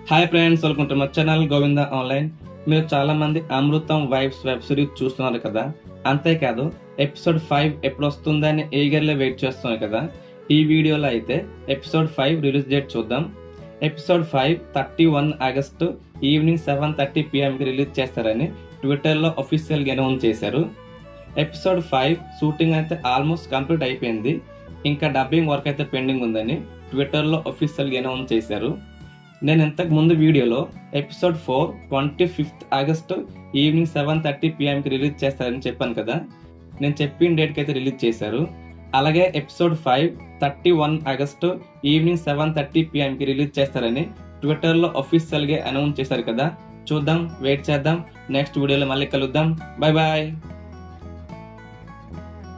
Hi friends, welcome to my channel Govinda online. మీరు చాలా మంది అమృతం వైబ్స్ వెబ్ సిరీస్ చూస్తున్నారు కదా. అంతేకాదు ఎపిసోడ్ 5 ఎప్పుడు వస్తుందని ఈగర్లీ వెయిట్ చేస్తున్నారు కదా. ఈ వీడియోలో అయితే ఎపిసోడ్ 5 రిలీజ్ డేట్ చూద్దాం. ఎపిసోడ్ 5 31 ఆగస్టు ఈవినింగ్ 7:30 PM కి రిలీజ్ చేస్తారని ట్విట్టర్లో అఫీషియల్గా అనౌన్స్ చేశారు. ఎపిసోడ్ 5 షూటింగ్ అయితే ఆల్మోస్ట్ కంప్లీట్ అయిపోయింది. ఇంకా డబ్బింగ్ వర్క్ అయితే పెండింగ్ ఉందని ట్విట్టర్లో అఫీషియల్గా అనౌన్స్ చేశారు. నేను ఇంతకు ముందు వీడియోలో ఎపిసోడ్ 4 25 ఆగస్టు ఈవినింగ్ 7:30 PM కి రిలీజ్ చేస్తారని చెప్పాను కదా. నేను చెప్పిన డేట్కి అయితే రిలీజ్ చేశారు. అలాగే ఎపిసోడ్ 5 31 ఆగస్టు ఈవినింగ్ 7:30 PM కి రిలీజ్ చేస్తారని ట్విట్టర్లో అఫీషియల్గా అనౌన్స్ చేశారు కదా. చూద్దాం, వెయిట్ చేద్దాం. నెక్స్ట్ వీడియోలో మళ్ళీ కలుద్దాం. Bye bye.